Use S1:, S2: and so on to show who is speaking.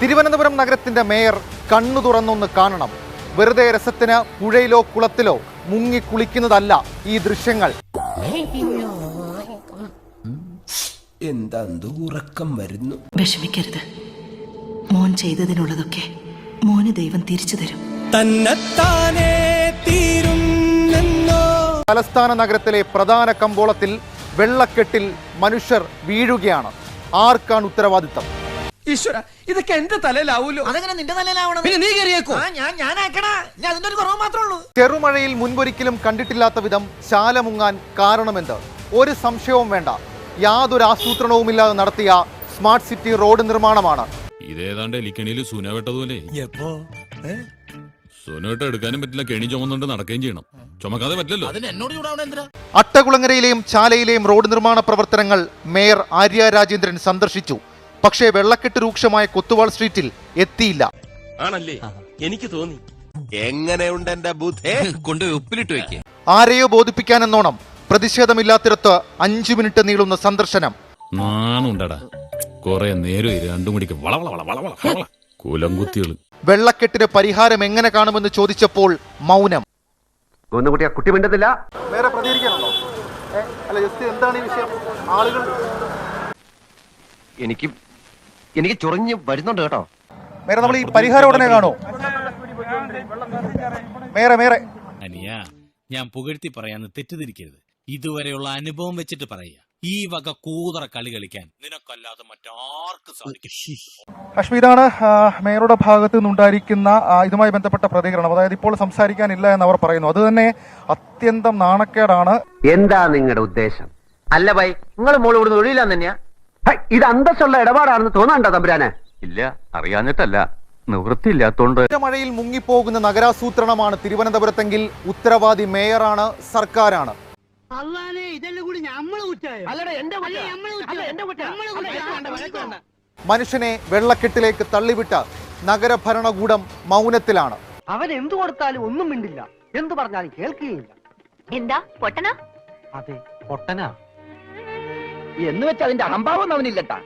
S1: തിരുവനന്തപുരം നഗരത്തിന്റെ മേയർ കണ്ണു തുറന്നൊന്ന് കാണണം. വെറുതെ രസത്തിന് പുഴയിലോ കുളത്തിലോ മുങ്ങി കുളിക്കുന്നതല്ല ഈ ദൃശ്യങ്ങൾ.
S2: എന്താ ഉറക്കം വരുന്നു.
S3: വിഷമിക്കരുത്, മോൻ ചെയ്തതിനുള്ളതൊക്കെ മോന് ദൈവം തിരിച്ചു തരും.
S1: തലസ്ഥാന നഗരത്തിലെ പ്രധാന കമ്പോളത്തിൽ വെള്ളക്കെട്ടിൽ മനുഷ്യർ വീഴുകയാണ്. ആർക്കാണ് ഉത്തരവാദിത്തം?
S2: ഈശ്വര, ഇതൊക്കെ എന്റെ തലയിലാവൂലോ.
S4: അതെങ്ങനെ നിന്റെ തലയിലാവണം?
S2: പിന്നെ നീ കയറിയേക്കോ?
S4: അതിന്റെ ഒരു കുറവ് മാത്രമേ ഉള്ളൂ.
S1: ചെറുമഴയിൽ മുൻപൊരിക്കലും കണ്ടിട്ടില്ലാത്ത വിധം ശാല മുങ്ങാൻ കാരണമെന്ത്? ഒരു സംശയവും വേണ്ട. യാതൊരു ആസൂത്രണവുമില്ലാതെ നടത്തിയ സ്മാർട്ട് സിറ്റി റോഡ് നിർമ്മാണമാണ്.
S5: ഇതേതാണ്ട് എലിക്കണിയിൽ സുന വെട്ടതുപോലെ. സുനോട്ട് എടുക്കാനും പറ്റില്ല, കെണി ചുമന്നുകൊണ്ട് നടക്കുകയും ചെയ്യണം. ചുമക്കാതെ പറ്റില്ലല്ലോ.
S1: അട്ടകുളങ്ങരയിലെയും ചാലയിലെയും റോഡ് നിർമ്മാണ പ്രവർത്തനങ്ങൾ മേയർ ആര്യ രാജേന്ദ്രൻ സന്ദർശിച്ചു. പക്ഷേ വെള്ളക്കെട്ട് രൂക്ഷമായ കൊത്തുവാൾ സ്ട്രീറ്റിൽ എത്തിയില്ല.
S6: ആണല്ലേ, എനിക്ക് തോന്നി. എങ്ങനെയുണ്ട് എന്റെ ബുദ്ധേ? കൊണ്ടുപോയി ഉപ്പിലിട്ട് വെക്കേ.
S1: ആരെയോ ബോധിപ്പിക്കാനെന്നോണം പ്രതിഷേധമില്ലാത്തിടത്ത് 5 മിനിറ്റ് നീളുന്ന സന്ദർശനം.
S5: നാണുണ്ടടാ, കൊറേ നേരം രണ്ടും മണിക്ക് കൂലംകുത്തികള്.
S1: വെള്ളക്കെട്ടിന് പരിഹാരം എങ്ങനെ കാണുമെന്ന് ചോദിച്ചപ്പോൾ മൗനം.
S7: കുട്ടി മിണ്ടത്തില്ല.
S1: വേറെ പ്രതികരിക്കാനുണ്ടോ? അല്ല, ജസ്റ്റ് എന്താണ് ഈ വിഷയം? ആളുകൾ
S7: എനിക്ക് ചൊറിഞ്ഞ് വരുന്നുണ്ട് കേട്ടോ.
S1: മേരെ, നമ്മൾ ഈ പരിഹാരം ഉടനെ കാണോ? മേരെ
S8: അനിയ, ഞാൻ പുകഴ്ത്തി പറയാന്ന് തെറ്റിദ്ധരിക്കരുത്. ഇതുവരെയുള്ള അനുഭവം വെച്ചിട്ട് പറയുക, ഈ വക കൂതറ കളി കളിക്കാൻ നിനക്കല്ലാതെ മറ്റാർക്കും സാധിക്കും.
S1: അശ്മി, ഇതാണ് മേയറുടെ ഭാഗത്ത് നിന്നുണ്ടായിരിക്കുന്ന ഇതുമായി ബന്ധപ്പെട്ട പ്രതികരണം. അതായത് ഇപ്പോൾ സംസാരിക്കാനില്ല എന്ന് അവർ പറയുന്നു. അത് തന്നെ അത്യന്തം നാണക്കേടാണ്.
S7: എന്താ നിങ്ങളുടെ ഉദ്ദേശം? അല്ല ബൈ, നിങ്ങൾ മോള് ഇവിടുന്ന് ഒഴിയില്ലാന്ന് തന്നെയാ? ഇത് അന്തസ്സുള്ള ഇടപാടാണെന്ന് തോന്നണ്ട തമ്പുരാനെ. ഇല്ല, അറിയാഞ്ഞിട്ടല്ല, നിവൃത്തിയില്ലാത്തോണ്ട്.
S1: മഴയിൽ മുങ്ങിപ്പോകുന്ന നഗരാസൂത്രണമാണ് തിരുവനന്തപുരത്തെങ്കിൽ ഉത്തരവാദി മേയറാണ്, സർക്കാരാണ്. മനുഷ്യനെ വെള്ളക്കെട്ടിലേക്ക് തള്ളിവിട്ട നഗരഭരണകൂടം മൗനത്തിലാണ്.
S7: അവൻ എന്തു കൊടുത്താലും ഒന്നും മിണ്ടില്ല, എന്തു പറഞ്ഞാലും കേൾക്കുകയില്ല.
S9: എന്താ പൊട്ടനാ?
S7: അതെ, പൊട്ടനാ എന്ന് വെച്ചാൽ അതിന്റെ അഹംഭാവം അവനില്ലട്ടാ.